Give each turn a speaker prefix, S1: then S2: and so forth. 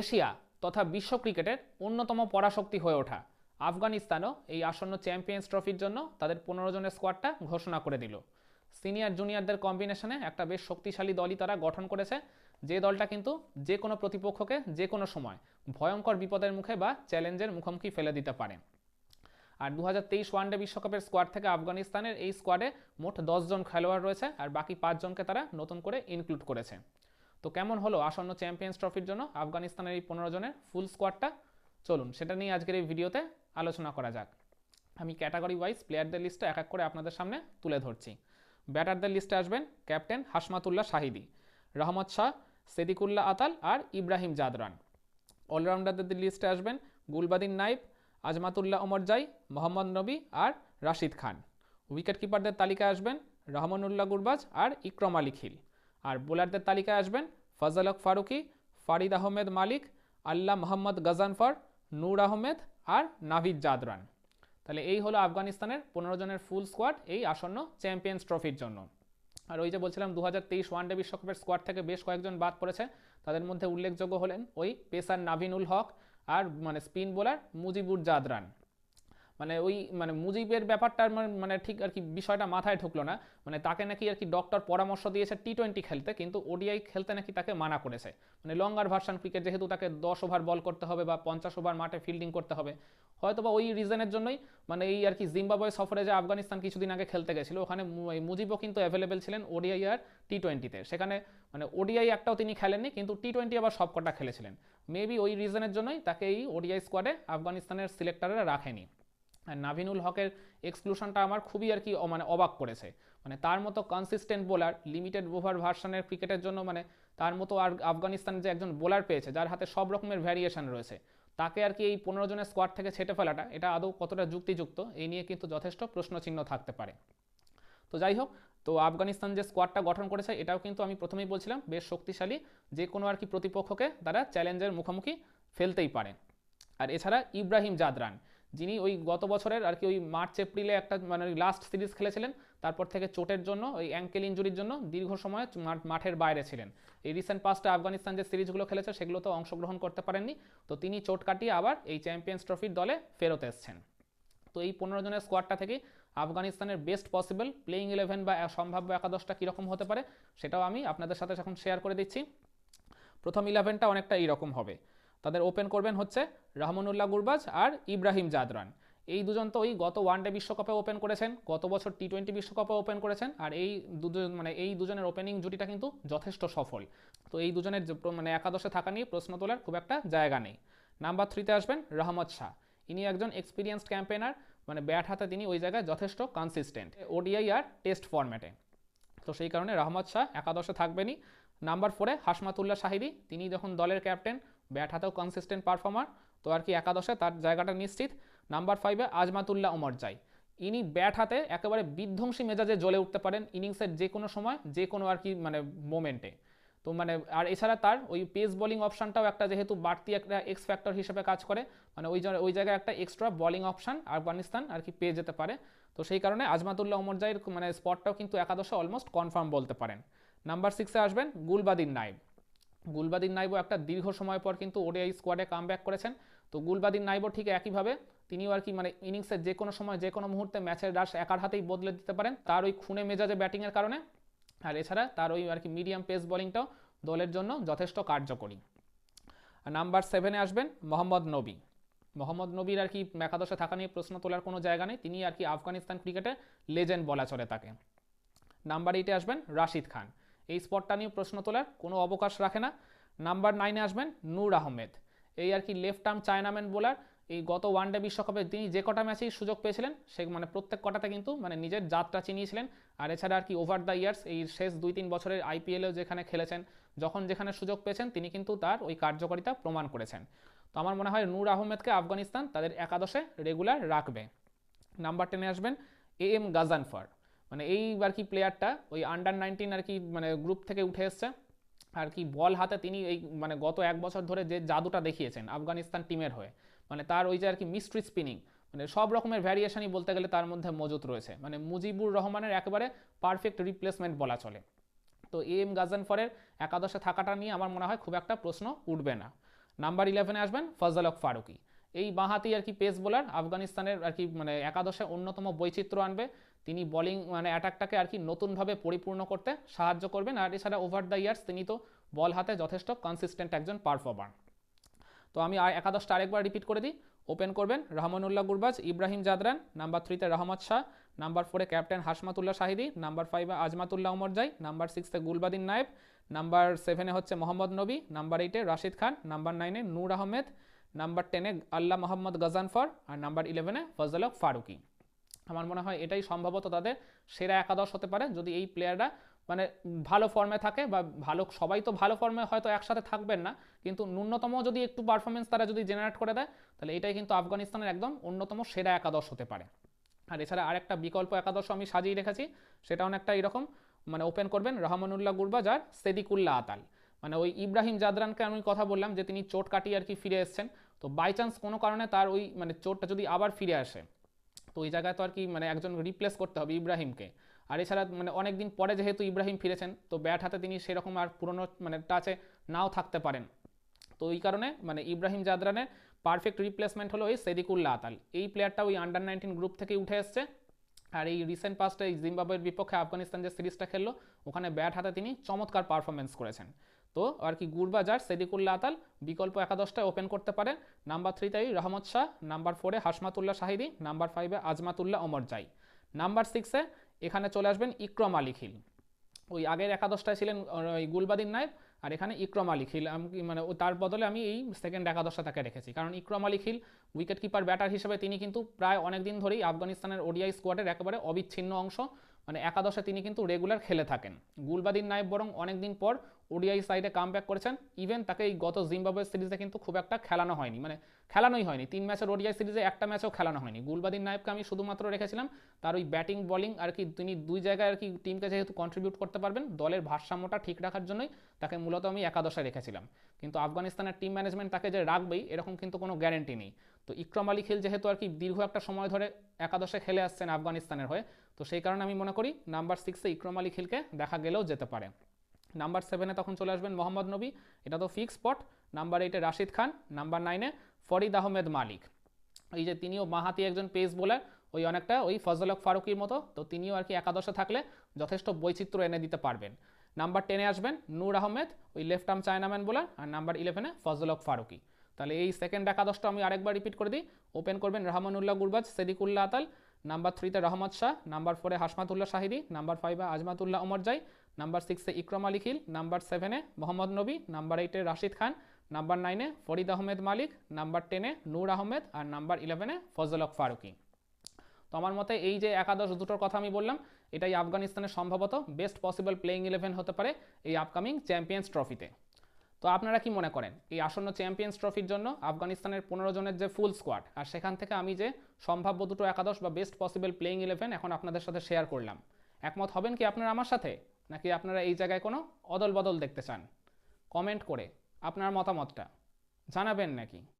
S1: Asia তথা বিশ্ব ক্রিকেটের অন্যতম পরাশক্তি হয়ে ওঠা আফগানিস্তানও এই আসন্ন চ্যাম্পিয়ন্স ট্রফির জন্য তাদের 15 জনের স্কোয়াডটা ঘোষণা করে দিল। সিনিয়র জুনিয়রদের কম্বিনেশনে একটা বেশ শক্তিশালী দলই তারা গঠন করেছে, যে দলটা কিন্তু যে কোনো প্রতিপক্ষকে যে কোনো সময় ভয়ঙ্কর বিপদের মুখে বা চ্যালেঞ্জের মুখোমুখি ফেলে দিতে পারে। আর 2023 ওয়ানডে বিশ্বকাপের স্কোয়াড থেকে আফগানিস্তানের এই স্কোয়াডে মোট 10 জন খেলোয়াড় রয়েছে, আর বাকি 5 জনকে তারা নতুন করে ইনক্লুড করেছে। তো কেমন হলো আসন্ন চ্যাম্পিয়ন্স ট্রফির জন্য আফগানিস্তানের এই 15 জনের ফুল স্কোয়াডটা, চলুন সেটা নিয়ে আজকের এই ভিডিওতে আলোচনা করা যাক। আমি ক্যাটাগরি ওয়াইজ প্লেয়ারদের লিস্টটা এক এক করে আপনাদের সামনে তুলে ধরছি। ব্যাটারদের লিস্টে আসবেন ক্যাপ্টেন হাশমাতুল্লাহ শাহিদি, রহমত শাহ, সেদিকুল্লাহ আতাল আর ইব্রাহিম জাদরান। অলরাউন্ডারদের লিস্টে আসবেন গুলবাদিন নাইব, আজমাতুল্লাহ ওমরজাই, মোহাম্মদ নবী আর রাশিদ খান। উইকেট কিপারদের তালিকায় আসবেন রহমানুল্লাহ গুরবাজ আর ইকরম আলী খিল। আর বোলারদের তালিকায় আসবেন ফজল হক ফারুকি, ফারিদ আহমেদ মালিক, আল্লাহ মোহাম্মদ গজানফর, নূর আহমেদ আর নাভিদ জাদরান। তাহলে এই হলো আফগানিস্তানের 15 জনের ফুল স্কোয়াড এই আসন্ন চ্যাম্পিয়ন্স ট্রফির জন্য। আর ওই যে বলছিলাম 2023 ওয়ানডে বিশ্বকাপের স্কোয়াড থেকে বেশ কয়েকজন বাদ পড়েছে, তাদের মধ্যে উল্লেখযোগ্য হলেন ওই পেসার নাভিনুল হক আর স্পিন বোলার মুজিবুর জাদরান। মুজিবের ব্যাপারটা ঠিক আর কি বিষয়টা মাথায় ঢুকলো না। তাকে নাকি আর কি ডক্টর পরামর্শ দিয়েছে টি20 খেলতে, কিন্তু ওডিআই খেলতে নাকি তাকে মানা করেছে। লঙ্গার ভার্সন ক্রিকেট, যেহেতু তাকে 10 ওভার বল করতে হবে বা 50 ওভার মাঠে ফিল্ডিং করতে হবে, হয়তো বা ওই রিজনের জন্যই এই আর কি জিম্বাবুয়ে সফরে যে আফগানিস্তান কিছুদিন আগে খেলতে গেছিল, ওখানে মুজিবও কিন্তু অ্যাভেলেবেল ছিলেন ওডিআই আর টি20-তে। সেখানে ওডিআই একটাও তিনি খেলেননি, কিন্তু টি20 আবার সবকটা খেলেছিলেন। মেবি ওই রিজনের জন্যই তাকে এই ওডিআই স্কোয়াডে আফগানিস্তানের সিলেক্টররা রাখেনি। আর নাভিনুল হকের এক্সক্লুশনটা আমার খুবই আর কি অবাক করেছে। তার মতো কনসিস্টেন্ট বোলার লিমিটেড ওভার ভার্সনের ক্রিকেটের জন্য তার মতো আর আফগানিস্তান যে একজন বোলার পেয়েছে যার হাতে সব রকমের ভ্যারিয়েশন রয়েছে, তাকে আর কি এই 15 জনের স্কোয়াড থেকে ছেটে ফেলাটা এটা আদৌ কতটা যুক্তিযুক্ত, এই নিয়ে কিন্তু যথেষ্ট প্রশ্নচিহ্ন থাকতে পারে। তো যাই হোক, তো আফগানিস্তান যে স্কোয়াডটা গঠন করেছে এটাও কিন্তু আমি প্রথমেই বলছিলাম বেশ শক্তিশালী, যে কোনো আর কি প্রতিপক্ষকে তারা চ্যালেঞ্জের মুখোমুখি ফেলতেই পারে। আর এছাড়া ইব্রাহিম জাদরান, যিনি ওই গত বছরের আর কি ওই মার্চ এপ্রিলে একটা লাস্ট সিরিজ খেলেছিলেন, তারপর থেকে চোটের জন্য ওই অ্যাঙ্কেল ইঞ্জুরির জন্য দীর্ঘ সময় মাঠের বাইরে ছিলেন। এই রিসেন্ট পাস্টে আফগানিস্তান যে সিরিজগুলো খেলেছে সেগুলোতে অংশগ্রহণ করতে পারেননি, তো তিনি চোট কাটিয়ে আবার এই চ্যাম্পিয়ন্স ট্রফির দলে ফেরত এসছেন। তো এই 15 জনের স্কোয়াডটা থেকে আফগানিস্তানের বেস্ট পসিবল প্লেইং 11 বা সম্ভাব্য একাদশটা কীরকম হতে পারে সেটাও আমি আপনাদের সাথে এখন শেয়ার করে দিচ্ছি। প্রথম 11টা অনেকটা এইরকম হবে। তাদের ওপেন করবেন হচ্ছে রহমানুল্লাহ গুরবাজ আর ইব্রাহিম জাদরান। এই দুজন তো ওই গত ওয়ানডে বিশ্বকাপে ওপেন করেছেন, গত বছর টি20 বিশ্বকাপে ওপেন করেছেন, আর এই দুজন এই দুজনের ওপেনিং জুটিটা কিন্তু যথেষ্ট সফল। তো এই দুজনের একাদশে থাকা নিয়ে প্রশ্ন তোলার খুব একটা জায়গা নেই। নাম্বার 3-তে আসবেন রহমত শাহ। ইনি একজন এক্সপিরিয়েন্সড ক্যাম্পেনার, ব্যাট হাতে তিনি ওই জায়গায় যথেষ্ট কনসিস্টেন্ট ওডিআই আর টেস্ট ফরম্যাটে, তো সেই কারণে রহমত শাহ একাদশে থাকবেনই। নাম্বার 4-এ হাশমাতুল্লাহ শাহিদি, তিনি যখন দলের ক্যাপ্টেন, ব্যাট হাতেও কনসিস্টেন্ট পারফর্মার, তো আর কি একাদশে তার জায়গাটা নিশ্চিত। নাম্বার 5-এ আজমাতুল্লাহ ওমরজাই, ইনি ব্যাট হাতে একেবারে বিধ্বংসী মেজাজে জ্বলে উঠতে পারেন ইনিংসের যে কোনো সময় যে কোনো আর কি মোমেন্টে। তো আর এছাড়া তার ওই পেস বোলিং অপশানটাও একটা, যেহেতু বাড়তি একটা এক্স ফ্যাক্টর হিসেবে কাজ করে, ওই জায়গায় একটা এক্সট্রা বোলিং অপশান আফগানিস্তান আর কি পেয়ে যেতে পারে। তো সেই কারণে আজমাতুল্লাহ ওমরজাইয়ের স্পটটাও কিন্তু একাদশে অলমোস্ট কনফার্ম বলতে পারেন। নাম্বার 6-এ আসবেন গুলবাদিন নাইব। গুলবাদিন নাইবও একটা দীর্ঘ সময় পর কিন্তু ওডিআই স্কোয়াডে কামব্যাক করেছেন। তো গুলবাদিন নাইবও ঠিক একইভাবে তিনিও আর কি ইনিংসের যে কোনো সময় যে কোনো মুহূর্তে ম্যাচের রাশ একার হাতেই বদলে দিতে পারেন তার ওই খুনে মেজাজে ব্যাটিংয়ের কারণে। আর এছাড়া তার ওই আর কি মিডিয়াম পেস বোলিংটাও দলের জন্য যথেষ্ট কার্যকরী। নাম্বার 7-এ আসবেন মোহাম্মদ নবী। মোহাম্মদ নবীর আর কি একাদশে থাকা নিয়ে প্রশ্ন তোলার কোনো জায়গা নেই, তিনি আর কি আফগানিস্তান ক্রিকেটে লেজেন্ড বলা চলে তাকে। নাম্বার 8-এ আসবেন রাশিদ খান, এই স্পটটা নিয়ে প্রশ্ন তোলার কোনো অবকাশ রাখে না। নাম্বার 9-এ আসবেন নূর আহমেদ, এই আর কি লেফট আর্ম চায়নাম্যান বোলার। এই গত ওয়ানডে বিশ্বকাপে তিনি যে কটা ম্যাচেই সুযোগ পেয়েছিলেন সে প্রত্যেক কটাতে কিন্তু নিজের জাতটা চিনিয়েছিলেন। আর এছাড়া আর কি ওভার দ্য ইয়ার্স এই শেষ 2-3 বছরের আইপিএলেও যেখানে খেলেছেন, যখন যেখানে সুযোগ পেয়েছেন তিনি কিন্তু তার ওই কার্যকারিতা প্রমাণ করেছেন। তো আমার মনে হয় নূর আহমেদকে আফগানিস্তান তাদের একাদশে রেগুলার রাখবে। নাম্বার 10-এ আসবেন এম গাজানফর, এই আর কি প্লেয়ারটা ওই আন্ডার 19 আর কি গ্রুপ থেকে উঠে এসছে আর কি বল হাতে তিনি এই গত 1 বছর ধরে যে জাদুটা দেখিয়েছেন আফগানিস্তান টিমের হয়ে, তার ওই যে আর কি মিস্ট্রি স্পিনিং, সব রকমের ভ্যারিয়েশনই বলতে গেলে তার মধ্যে মজুত রয়েছে, মুজিবুর রহমানের একেবারে পারফেক্ট রিপ্লেসমেন্ট বলা চলে। তো এম গাজানফরের একাদশে থাকাটা নিয়ে আমার মনে হয় খুব একটা প্রশ্ন উঠবে না। নাম্বার 11-এ আসবেন ফজল হক ফারুকি। এই বাঁহাতি আর কি পেস বোলার আফগানিস্তানের আর কি মানে একাদশে অন্যতম বৈচিত্র্য আনবে। তিনি বোলিং মানে অ্যাটাকটাকে আর কি নতুনভাবে পরিপূর্ণ করতে সাহায্য করবেন। আর এছাড়া ওভার দ্য ইয়ার্স তিনি তো বল হাতে যথেষ্ট কনসিস্টেন্ট একজন পারফর্মার। তো আমি একাদশটা আরেকবার রিপিট করে দিই। ওপেন করবেন রহমানুল্লাহ গুরবাজ, ইব্রাহিম জাদরান, নাম্বার 3-তে রহমত শাহ, নাম্বার 4-এ ক্যাপ্টেন হাশমাতুল্লাহ শাহিদি, নাম্বার 5-এ আজমাতুল্লাহ ওমরজাই, নাম্বার 6-এ গুলবাদিন নায়েব, নাম্বার 7-এ হচ্ছে মোহাম্মদ নবী, নাম্বার 8-এ রাশিদ খান, নাম্বার 9-এ নূর আহমেদ, নাম্বার 10-এ আল্লাহ মোহাম্মদ গজানফর, আর নাম্বার 11-এ ফজল হক ফারুকি। আমার মনে হয় এটাই সম্ভবত তাদের সেরা একাদশ হতে পারে, যদি এই প্লেয়াররা মানে ভালো ফর্মে থাকে বা ভালো, সবাই তো ভালো ফর্মে হয়তো একসাথে থাকবেন না, কিন্তু ন্যূনতম যদি একটু পারফরমেন্স তারা যদি জেনারেট করে দেয়, তাহলে এটাই কিন্তু আফগানিস্তানের একদম অন্যতম সেরা একাদশ হতে পারে। আর এছাড়া আরেকটা বিকল্প একাদশ আমি সাজিয়ে রেখেছি, সেটা অনেকটা এরকম, মানে ওপেন করবেন রহমানুল্লাহ গুরবাজ আর সেদিকুল্লাহ আতাল। মানে ওই ইব্রাহিম জাদরানকে আমি কথা বললাম যে তিনি চোট কাটিয়ে আর কি ফিরে এসেছেন, তো বাই চান্স কোনো কারণে তার ওই মানে চোটটা যদি আবার ফিরে আসে, তো ওই জায়গায় তো আর কি মানে একজন রিপ্লেস করতে হবে ইব্রাহিমকে। আর এছাড়া মানে অনেক দিন পরে যেহেতু ইব্রাহিম ফিরেছেন, তো ব্যাট হাতে তিনি সেরকম আর পুরনো মানে টাচে নাও থাকতে পারেন। তো এই কারণে মানে ইব্রাহিম জাদরানের পারফেক্ট রিপ্লেসমেন্ট হলো এই সেদিকুল্লাহ আতাল। এই প্লেয়ারটা ওই আন্ডার-19 গ্রুপ থেকে উঠে এসছে, আর এই রিসেন্ট পাস্টে এই জিম্বাবুয়ের বিপক্ষে আফগানিস্তান যে সিরিজটা খেললো, ওখানে ব্যাট হাতে তিনি চমৎকার পারফরমেন্স করেছেন। তো আর কি গুরবাজ আর সেদিকুল্লাহ আতাল বিকল্প একাদশটা ওপেন করতে পারে। নাম্বার 3-তে রহমত শাহ, নাম্বার 4-এ হাশমাতুল্লাহ শাহিদি, নাম্বার 5-এ আজমাতুল্লাহ ওমরজাই, নাম্বার 6-এ এখানে চলে আসবেন ইকরম আলী খিল। ওই আগের একাদশটায় ছিলেন ওই গুলবাদিন নায়েব, আর এখানে ইকরম আলী খিল। আমি মানে তার বদলে আমি এই সেকেন্ড একাদশটা তাকে রেখেছি, কারণ ইকরম আলী খিল উইকেট কিপার ব্যাটার হিসেবে তিনি কিন্তু প্রায় অনেক দিন ধরেই আফগানিস্তানের ওডিআই স্কোয়াডের একেবারে অবিচ্ছিন্ন অংশ, মানে একাদশে তিনি কিন্তু রেগুলার খেলে থাকেন। গুলবাদিন নায়েব বরং অনেক দিন পর ওডিআই সাইডে কামব্যাক করেছেন, ইভেন তাকে এই গত জিম্বাবুয়ে সিরিজে কিন্তু খুব একটা খেলানো হয়নি, মানে খেলানোই হয়নি, 3 ম্যাচের ওডিআই সিরিজে একটা ম্যাচও খেলানো হয়নি। গুলবাদিন নায়েবকে আমি শুধুমাত্র রেখেছিলাম তার ওই ব্যাটিং বলিং আর কি, তিনি দুই জায়গায় আর কি টিমকে যেহেতু কন্ট্রিবিউট করতে পারবেন, দলের ভারসাম্যটা ঠিক রাখার জন্যই তাকে মূলত আমি একাদশে রেখেছিলাম। কিন্তু আফগানিস্তানের টিম ম্যানেজমেন্ট তাকে যে রাখবেই এরকম কিন্তু কোনো গ্যারেন্টি নেই। তো ইকরম আলী খিল যেহেতু আর কি দীর্ঘ একটা সময় ধরে একাদশে খেলে আসছেন আফগানিস্তানের হয়ে, তো সেই কারণে আমি মনে করি নাম্বার 6-এ ইকরম আলী খিলকে দেখা গেলেও যেতে পারে। নাম্বার 7-এ তখন চলে আসবেন মোহাম্মদ নবী, এটা তো ফিক্স স্পট। নাম্বার 8-এ রাশিদ খান, নাম্বার 9-এ ফরিদ আহমেদ মালিক। এই যে তিনিও বাঁহাতি একজন পেস বোলার, ওই অনেকটা ওই ফজল হক ফারুকির মতো, তো তিনিও আর কি একাদশে থাকলে যথেষ্ট বৈচিত্র্য এনে দিতে পারবেন। নাম্বার 10-এ আসবেন নূর আহমেদ, ওই লেফট আর্ম চায়নাম্যান বোলার, আর নাম্বার 11-এ ফজল হক ফারুকি। তাহলে এই সেকেন্ড একাদশটা আমি আরেকবার রিপিট করে দিই। ওপেন করবেন রহমানুল্লাহ গুরবাজ, সেদিকুল্লাহ আতাল, নাম্বার 3-তে রহমত শাহ, নাম্বার 4-এ হাশমাতুল্লাহ শাহিদি, নাম্বার 5-এ আজমাতুল্লাহ ওমরজাই, নাম্বার 6-এ ইকরম আলী খিল, নাম্বার 7-এ মোহাম্মদ নবী, নাম্বার 8-এ রাশিদ খান, নাম্বার 9-এ ফরিদ আহমেদ মালিক, নাম্বার 10-এ নূর আহমেদ, আর নাম্বার 11-এ ফজল হক ফারুকি। তো আমার মতে এই যে একাদশ দুটোর কথা আমি বললাম, এটাই আফগানিস্তানের সম্ভবত বেস্ট পসিবল প্লেইং 11 হতে পারে এই আপকামিং চ্যাম্পিয়ন্স ট্রফিতে। তো আপনারা কি মনে করেন এই আসন্ন চ্যাম্পিয়ন্স ট্রফির জন্য আফগানিস্তানের 15 জনের যে ফুল স্কোয়াড, আর সেখান থেকে আমি যে সম্ভাব্য দুটো একাদশ বা বেস্ট পসিবল প্লেইং 11 এখন আপনাদের সাথে শেয়ার করলাম, একমত হবেন কি আপনারা আমার সাথে, নাকি আপনারা এই জায়গায় কোনো অদল বদল দেখতে চান? কমেন্ট করে আপনার মতামতটা জানাবেন নাকি?